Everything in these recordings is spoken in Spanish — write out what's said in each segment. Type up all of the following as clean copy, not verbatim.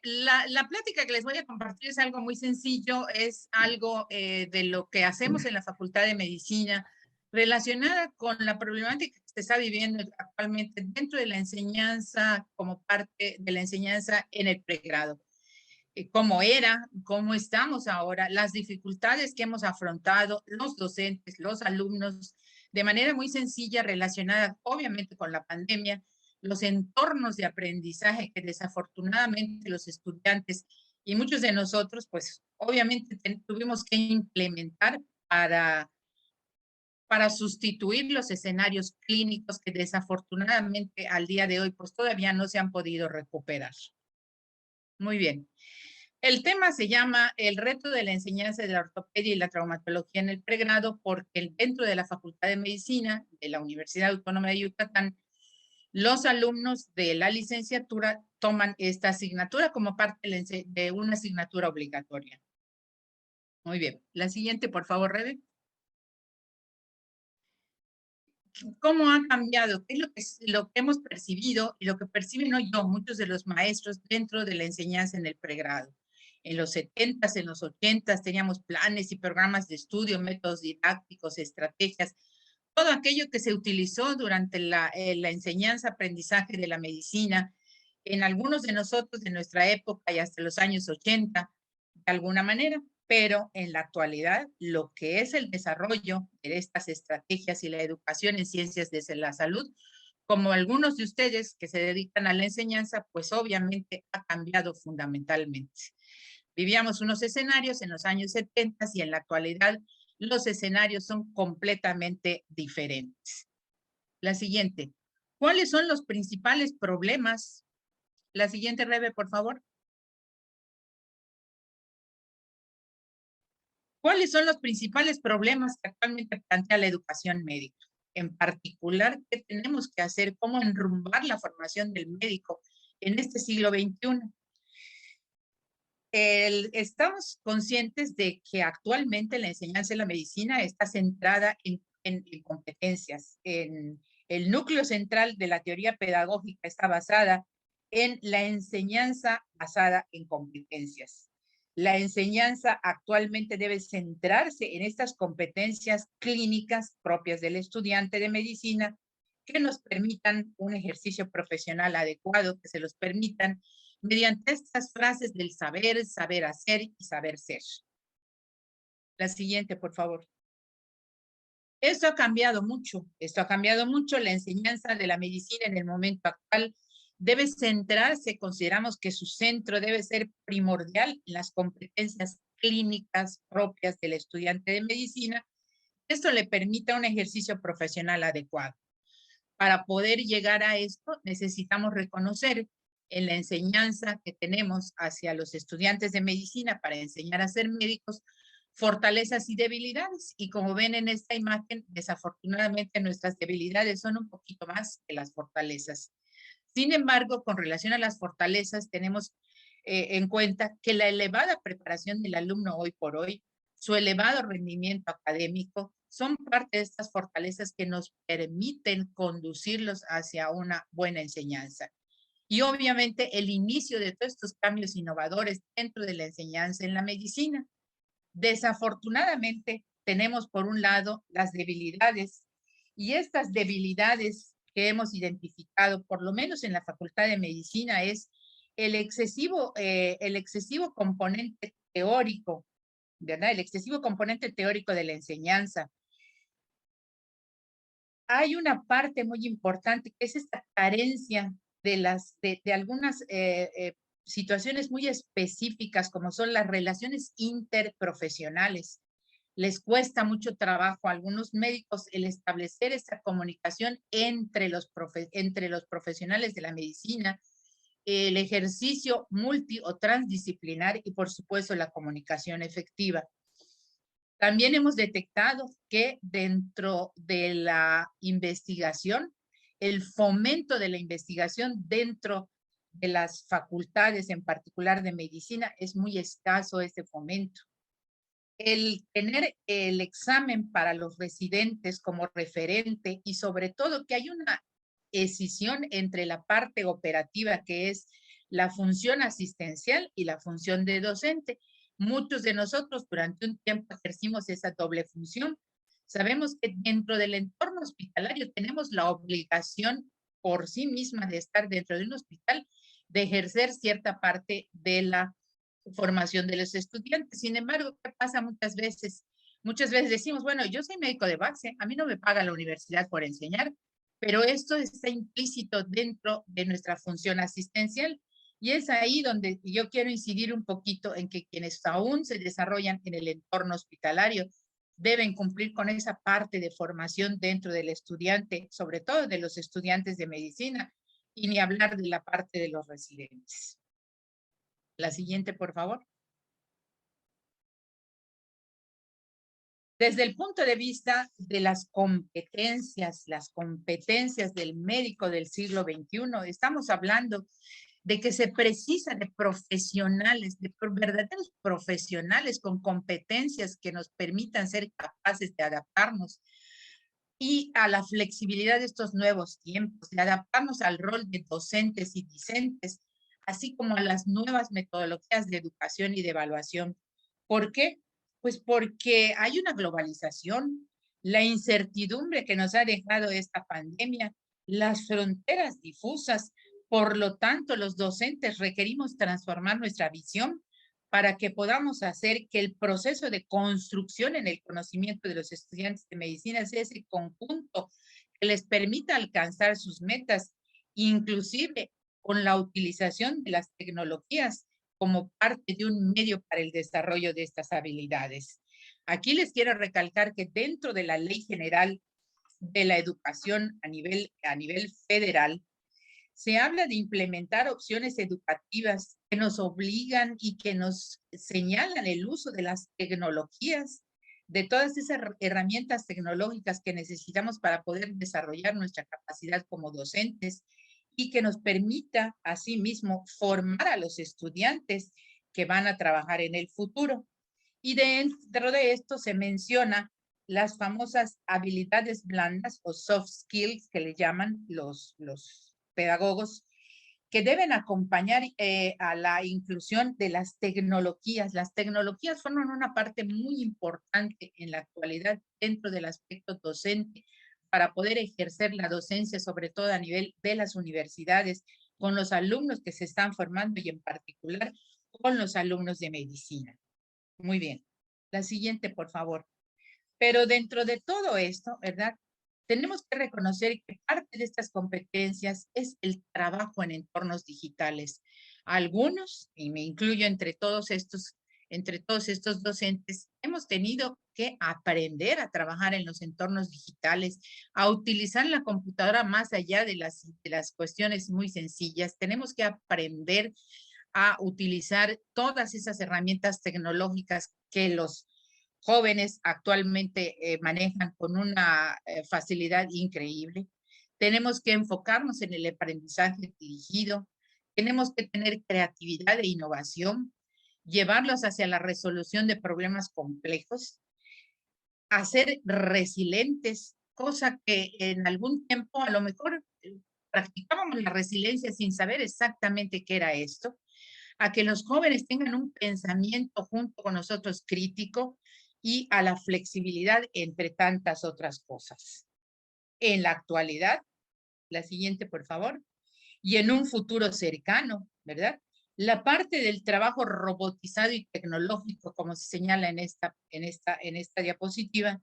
La plática que les voy a compartir es algo muy sencillo, es algo de lo que hacemos en la Facultad de Medicina relacionada con la problemática que se está viviendo actualmente dentro de la enseñanza como parte de la enseñanza en el pregrado. Cómo era, cómo estamos ahora, las dificultades que hemos afrontado los docentes, los alumnos, de manera muy sencilla relacionada obviamente con la pandemia, los entornos de aprendizaje que desafortunadamente los estudiantes y muchos de nosotros, pues obviamente tuvimos que implementar para, para sustituir los escenarios clínicos que desafortunadamente al día de hoy pues todavía no se han podido recuperar. Muy bien. El tema se llama el reto de la enseñanza de la ortopedia y la traumatología en el pregrado, porque dentro de la Facultad de Medicina de la Universidad Autónoma de Yucatán, los alumnos de la licenciatura toman esta asignatura como parte de una asignatura obligatoria. Muy bien. La siguiente, por favor, Rebe. ¿Cómo ha cambiado? ¿Qué es lo que hemos percibido y lo que perciben hoy muchos de los maestros dentro de la enseñanza en el pregrado? En los 70s, en los 80s teníamos planes y programas de estudio, métodos didácticos, estrategias, todo aquello que se utilizó durante la enseñanza, aprendizaje de la medicina, en algunos de nosotros de nuestra época y hasta los años 80, de alguna manera, pero en la actualidad lo que es el desarrollo de estas estrategias y la educación en ciencias de la salud, como algunos de ustedes que se dedican a la enseñanza, pues obviamente ha cambiado fundamentalmente. Vivíamos unos escenarios en los años 70 y en la actualidad los escenarios son completamente diferentes. La siguiente, ¿cuáles son los principales problemas? La siguiente, Rebe, por favor. ¿Cuáles son los principales problemas que actualmente plantea la educación médica? En particular, ¿qué tenemos que hacer? ¿Cómo enrumbar la formación del médico en este siglo XXI? Estamos conscientes de que actualmente la enseñanza de la medicina está centrada en competencias. El núcleo central de la teoría pedagógica está basada en la enseñanza basada en competencias. La enseñanza actualmente debe centrarse en estas competencias clínicas propias del estudiante de medicina que nos permitan un ejercicio profesional adecuado, que se los permitan mediante estas frases del saber, saber hacer y saber ser. La siguiente, por favor. Esto ha cambiado mucho, la enseñanza de la medicina en el momento actual debe centrarse, consideramos que su centro debe ser primordial en las competencias clínicas propias del estudiante de medicina. Esto le permita un ejercicio profesional adecuado. Para poder llegar a esto, necesitamos reconocer en la enseñanza que tenemos hacia los estudiantes de medicina para enseñar a ser médicos, fortalezas y debilidades. Y como ven en esta imagen, desafortunadamente nuestras debilidades son un poquito más que las fortalezas. Sin embargo, con relación a las fortalezas, tenemos en cuenta que la elevada preparación del alumno hoy por hoy, su elevado rendimiento académico, son parte de estas fortalezas que nos permiten conducirlos hacia una buena enseñanza. Y obviamente el inicio de todos estos cambios innovadores dentro de la enseñanza en la medicina. Desafortunadamente, tenemos por un lado las debilidades y estas debilidades que hemos identificado, por lo menos en la Facultad de Medicina, es el excesivo componente teórico, ¿verdad? El excesivo componente teórico de la enseñanza. Hay una parte muy importante que es esta carencia de algunas situaciones muy específicas como son las relaciones interprofesionales. Les cuesta mucho trabajo a algunos médicos el establecer esta comunicación entre los profesionales de la medicina, el ejercicio multi o transdisciplinar y por supuesto la comunicación efectiva. También hemos detectado que dentro de la investigación, el fomento de la investigación dentro de las facultades, en particular de medicina, es muy escaso ese fomento. El tener el examen para los residentes como referente y sobre todo que hay una escisión entre la parte operativa, que es la función asistencial y la función de docente. Muchos de nosotros durante un tiempo ejercimos esa doble función. Sabemos que dentro del entorno hospitalario tenemos la obligación por sí misma de estar dentro de un hospital, de ejercer cierta parte de la formación de los estudiantes. Sin embargo, ¿qué pasa muchas veces? Muchas veces decimos, bueno, yo soy médico de base, a mí no me paga la universidad por enseñar, pero esto está implícito dentro de nuestra función asistencial. Y es ahí donde yo quiero incidir un poquito en que quienes aún se desarrollan en el entorno hospitalario deben cumplir con esa parte de formación dentro del estudiante, sobre todo de los estudiantes de medicina, y ni hablar de la parte de los residentes. La siguiente, por favor. Desde el punto de vista de las competencias del médico del siglo XXI, estamos hablando de que se precisa de profesionales, de verdaderos profesionales con competencias que nos permitan ser capaces de adaptarnos y a la flexibilidad de estos nuevos tiempos, de adaptarnos al rol de docentes y discentes, así como a las nuevas metodologías de educación y de evaluación. ¿Por qué? Pues porque hay una globalización, la incertidumbre que nos ha dejado esta pandemia, las fronteras difusas. Por lo tanto, los docentes requerimos transformar nuestra visión para que podamos hacer que el proceso de construcción en el conocimiento de los estudiantes de medicina sea ese conjunto que les permita alcanzar sus metas, inclusive con la utilización de las tecnologías como parte de un medio para el desarrollo de estas habilidades. Aquí les quiero recalcar que dentro de la Ley General de la Educación a nivel federal, se habla de implementar opciones educativas que nos obligan y que nos señalan el uso de las tecnologías, de todas esas herramientas tecnológicas que necesitamos para poder desarrollar nuestra capacidad como docentes y que nos permita asimismo formar a los estudiantes que van a trabajar en el futuro. Y dentro de esto se menciona las famosas habilidades blandas o soft skills que le llaman los pedagogos, que deben acompañar a la inclusión de las tecnologías. Las tecnologías forman una parte muy importante en la actualidad dentro del aspecto docente para poder ejercer la docencia, sobre todo a nivel de las universidades, con los alumnos que se están formando y en particular con los alumnos de medicina. Muy bien. La siguiente, por favor. Pero dentro de todo esto, ¿verdad? Tenemos que reconocer que parte de estas competencias es el trabajo en entornos digitales. Algunos, y me incluyo entre todos estos docentes, hemos tenido que aprender a trabajar en los entornos digitales, a utilizar la computadora más allá de las cuestiones muy sencillas. Tenemos que aprender a utilizar todas esas herramientas tecnológicas que los jóvenes actualmente manejan con una facilidad increíble. Tenemos que enfocarnos en el aprendizaje dirigido, tenemos que tener creatividad e innovación, llevarlos hacia la resolución de problemas complejos, hacer resilientes, cosa que en algún tiempo a lo mejor practicábamos la resiliencia sin saber exactamente qué era esto, a que los jóvenes tengan un pensamiento junto con nosotros crítico y a la flexibilidad entre tantas otras cosas. En la actualidad, la siguiente, por favor, y en un futuro cercano, ¿verdad? La parte del trabajo robotizado y tecnológico, como se señala en esta diapositiva,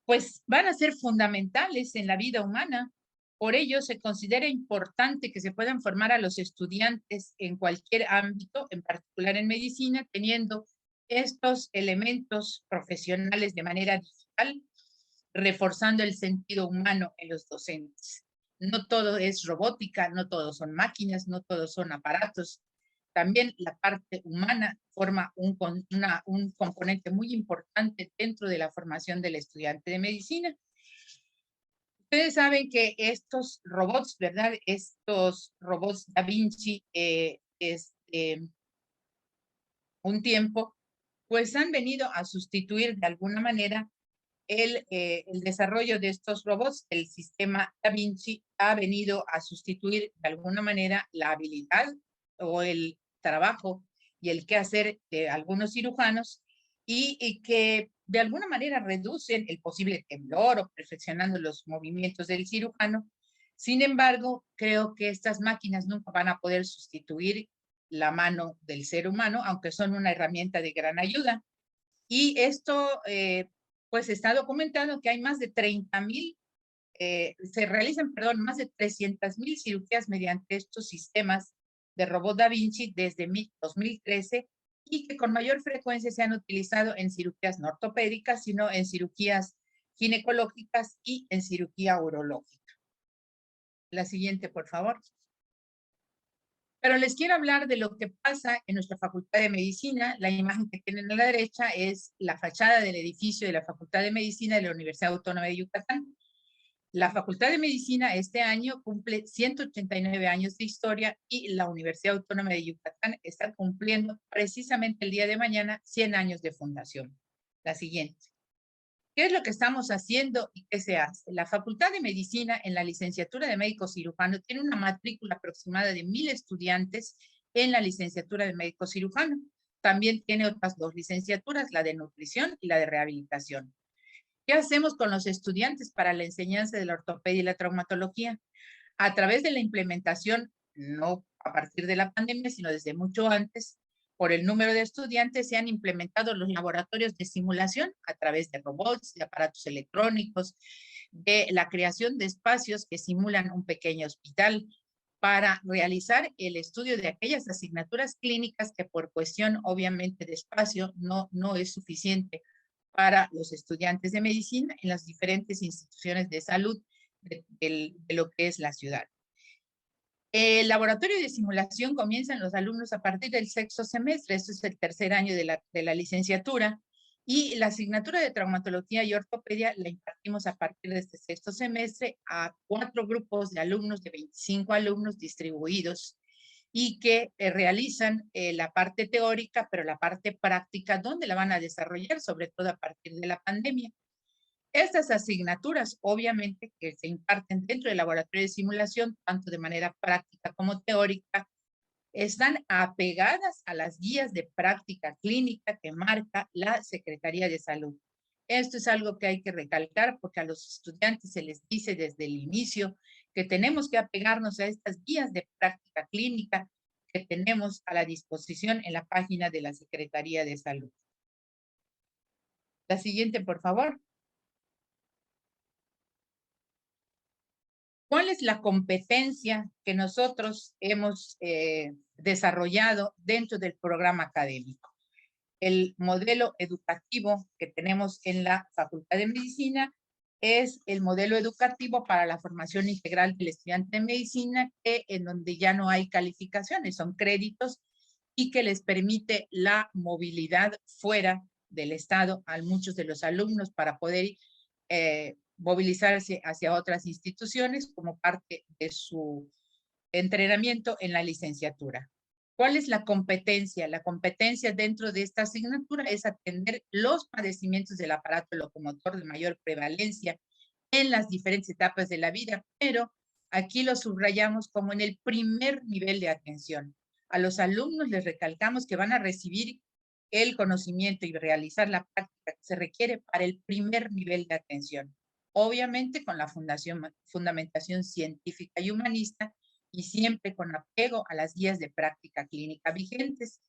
pues van a ser fundamentales en la vida humana. Por ello, se considera importante que se puedan formar a los estudiantes en cualquier ámbito, en particular en medicina, teniendo estos elementos profesionales de manera digital, reforzando el sentido humano en los docentes. No todo es robótica, no todos son máquinas, no todos son aparatos. También la parte humana forma un componente muy importante dentro de la formación del estudiante de medicina. Ustedes saben que estos robots, ¿verdad? Estos robots Da Vinci, un tiempo, pues han venido a sustituir de alguna manera el desarrollo de estos robots, el sistema Da Vinci ha venido a sustituir de alguna manera la habilidad o el trabajo y el quehacer de algunos cirujanos y que de alguna manera reducen el posible temblor o perfeccionando los movimientos del cirujano. Sin embargo, creo que estas máquinas nunca van a poder sustituir la mano del ser humano, aunque son una herramienta de gran ayuda. Y esto, pues está documentado que hay más de 30,000, se realizan, perdón, más de 300,000 cirugías mediante estos sistemas de robot Da Vinci desde 2013 y que con mayor frecuencia se han utilizado en cirugías no ortopédicas, sino en cirugías ginecológicas y en cirugía urológica. La siguiente, por favor. Pero les quiero hablar de lo que pasa en nuestra Facultad de Medicina. La imagen que tienen a la derecha es la fachada del edificio de la Facultad de Medicina de la Universidad Autónoma de Yucatán. La Facultad de Medicina este año cumple 189 años de historia y la Universidad Autónoma de Yucatán está cumpliendo precisamente el día de mañana 100 años de fundación. La siguiente. ¿Qué es lo que estamos haciendo y qué se hace? La Facultad de Medicina en la licenciatura de médico cirujano tiene una matrícula aproximada de 1,000 estudiantes en la licenciatura de médico cirujano. También tiene otras 2 licenciaturas, la de nutrición y la de rehabilitación. ¿Qué hacemos con los estudiantes para la enseñanza de la ortopedia y la traumatología? A través de la implementación, no a partir de la pandemia, sino desde mucho antes, por el número de estudiantes, se han implementado los laboratorios de simulación a través de robots, de aparatos electrónicos, de la creación de espacios que simulan un pequeño hospital para realizar el estudio de aquellas asignaturas clínicas que por cuestión obviamente de espacio no es suficiente para los estudiantes de medicina en las diferentes instituciones de salud de lo que es la ciudad. El laboratorio de simulación comienzan los alumnos a partir del 6º semestre, esto es el 3er año de la licenciatura, y la asignatura de traumatología y ortopedia la impartimos a partir de este 6º semestre a 4 grupos de alumnos, de 25 alumnos distribuidos, y que realizan la parte teórica, pero la parte práctica, ¿dónde la van a desarrollar? Sobre todo a partir de la pandemia. Estas asignaturas, obviamente, que se imparten dentro del laboratorio de simulación, tanto de manera práctica como teórica, están apegadas a las guías de práctica clínica que marca la Secretaría de Salud. Esto es algo que hay que recalcar porque a los estudiantes se les dice desde el inicio que tenemos que apegarnos a estas guías de práctica clínica que tenemos a la disposición en la página de la Secretaría de Salud. La siguiente, por favor. ¿Cuál es la competencia que nosotros hemos desarrollado dentro del programa académico? El modelo educativo que tenemos en la Facultad de Medicina es el modelo educativo para la formación integral del estudiante de medicina, en donde ya no hay calificaciones, son créditos y que les permite la movilidad fuera del estado a muchos de los alumnos para poder movilizarse hacia otras instituciones como parte de su entrenamiento en la licenciatura. ¿Cuál es la competencia? La competencia dentro de esta asignatura es atender los padecimientos del aparato locomotor de mayor prevalencia en las diferentes etapas de la vida, pero aquí lo subrayamos como en el primer nivel de atención. A los alumnos les recalcamos que van a recibir el conocimiento y realizar la práctica que se requiere para el primer nivel de atención. Obviamente con la fundamentación científica y humanista y siempre con apego a las guías de práctica clínica vigentes.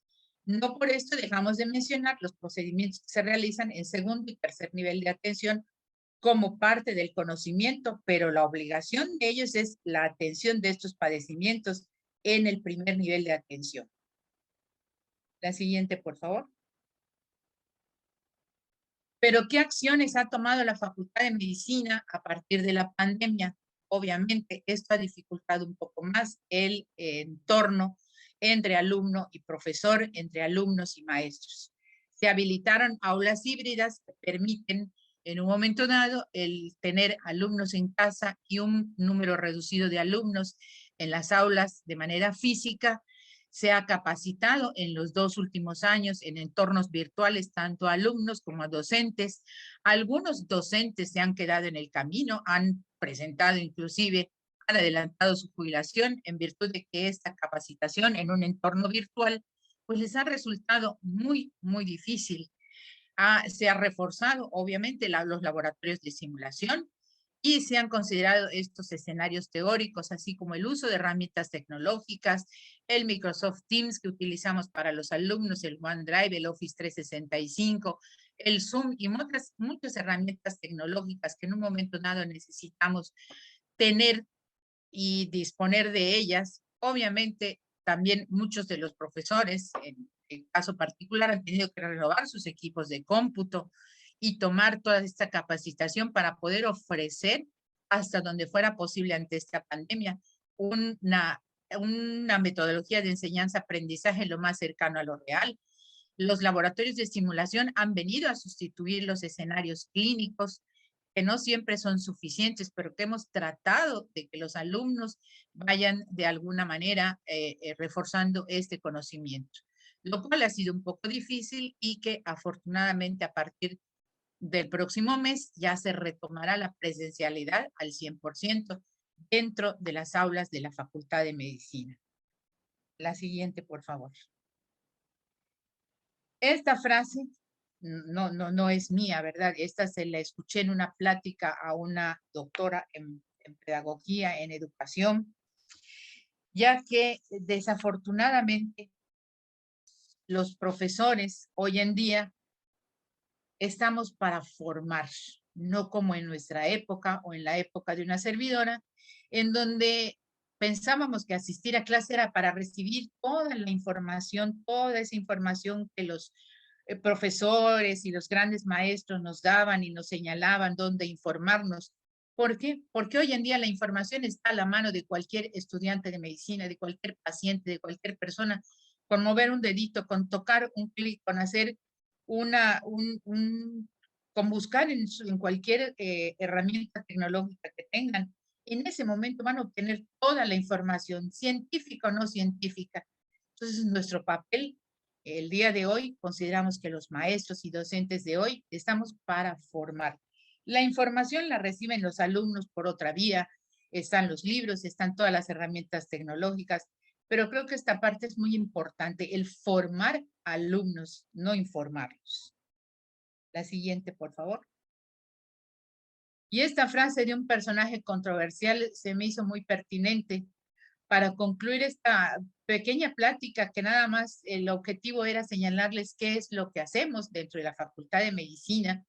No por esto dejamos de mencionar los procedimientos que se realizan en segundo y tercer nivel de atención como parte del conocimiento, pero la obligación de ellos es la atención de estos padecimientos en el primer nivel de atención. La siguiente, por favor. Pero, ¿qué acciones ha tomado la Facultad de Medicina a partir de la pandemia? Obviamente, esto ha dificultado un poco más el entorno entre alumno y profesor, entre alumnos y maestros. Se habilitaron aulas híbridas que permiten, en un momento dado, el tener alumnos en casa y un número reducido de alumnos en las aulas de manera física. Se ha capacitado en los 2 últimos años en entornos virtuales, tanto a alumnos como a docentes. Algunos docentes se han quedado en el camino, han presentado inclusive, han adelantado su jubilación en virtud de que esta capacitación en un entorno virtual pues les ha resultado muy, muy difícil. Se ha reforzado, obviamente, los laboratorios de simulación y se han considerado estos escenarios teóricos, así como el uso de herramientas tecnológicas, el Microsoft Teams que utilizamos para los alumnos, el OneDrive, el Office 365, el Zoom y muchas herramientas tecnológicas que en un momento dado necesitamos tener y disponer de ellas. Obviamente, también muchos de los profesores, en el caso particular, han tenido que renovar sus equipos de cómputo y tomar toda esta capacitación para poder ofrecer, hasta donde fuera posible ante esta pandemia, una metodología de enseñanza-aprendizaje lo más cercano a lo real. Los laboratorios de simulación han venido a sustituir los escenarios clínicos, que no siempre son suficientes, pero que hemos tratado de que los alumnos vayan de alguna manera reforzando este conocimiento, lo cual ha sido un poco difícil y que afortunadamente a partir del próximo mes ya se retomará la presencialidad al 100% dentro de las aulas de la Facultad de Medicina. La siguiente, por favor. Esta frase no es mía, ¿verdad? Esta se la escuché en una plática a una doctora en pedagogía, en educación, ya que desafortunadamente los profesores hoy en día estamos para formar, no como en nuestra época o en la época de una servidora, en donde pensábamos que asistir a clase era para recibir toda la información, toda esa información que los profesores y los grandes maestros nos daban y nos señalaban dónde informarnos. ¿Por qué? Porque hoy en día la información está a la mano de cualquier estudiante de medicina, de cualquier paciente, de cualquier persona, con mover un dedito, con tocar un clic, con hacer con buscar en cualquier herramienta tecnológica que tengan. En ese momento van a obtener toda la información, científica o no científica. Entonces, nuestro papel el día de hoy, consideramos que los maestros y docentes de hoy estamos para formar. La información la reciben los alumnos por otra vía, están los libros, están todas las herramientas tecnológicas, pero creo que esta parte es muy importante, el formar alumnos, no informarlos. La siguiente, por favor. Y esta frase de un personaje controversial se me hizo muy pertinente para concluir esta pequeña plática, que nada más el objetivo era señalarles qué es lo que hacemos dentro de la Facultad de Medicina,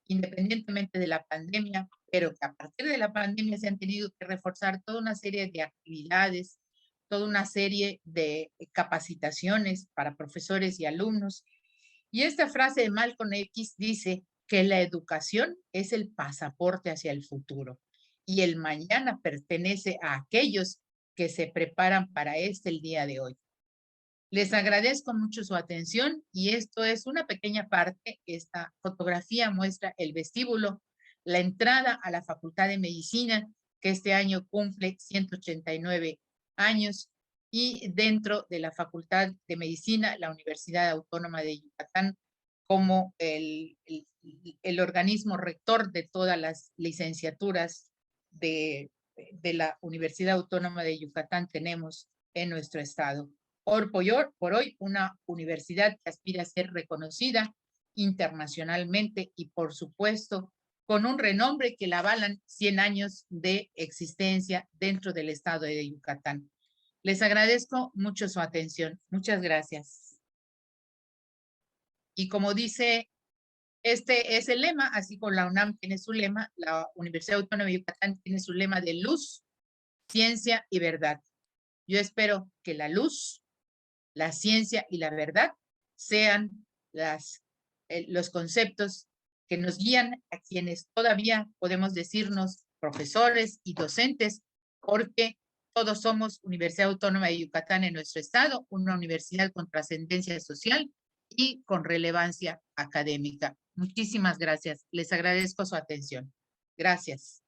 independientemente de la pandemia, pero que a partir de la pandemia se han tenido que reforzar toda una serie de actividades, toda una serie de capacitaciones para profesores y alumnos. Y esta frase de Malcolm X dice que la educación es el pasaporte hacia el futuro y el mañana pertenece a aquellos que se preparan para el día de hoy. Les agradezco mucho su atención y esto es una pequeña parte. Esta fotografía muestra el vestíbulo, la entrada a la Facultad de Medicina, que este año cumple 189 años, y dentro de la Facultad de Medicina, la Universidad Autónoma de Yucatán, como el organismo rector de todas las licenciaturas de la Universidad Autónoma de Yucatán tenemos en nuestro estado. Por hoy, una universidad que aspira a ser reconocida internacionalmente y, por supuesto, con un renombre que la avalan 100 años de existencia dentro del estado de Yucatán. Les agradezco mucho su atención. Muchas gracias. Y como dice, este es el lema, así como la UNAM tiene su lema, la Universidad Autónoma de Yucatán tiene su lema de luz, ciencia y verdad. Yo espero que la luz, la ciencia y la verdad sean los conceptos que nos guían a quienes todavía podemos decirnos profesores y docentes, porque todos somos Universidad Autónoma de Yucatán en nuestro estado, una universidad con trascendencia social y con relevancia académica. Muchísimas gracias. Les agradezco su atención. Gracias.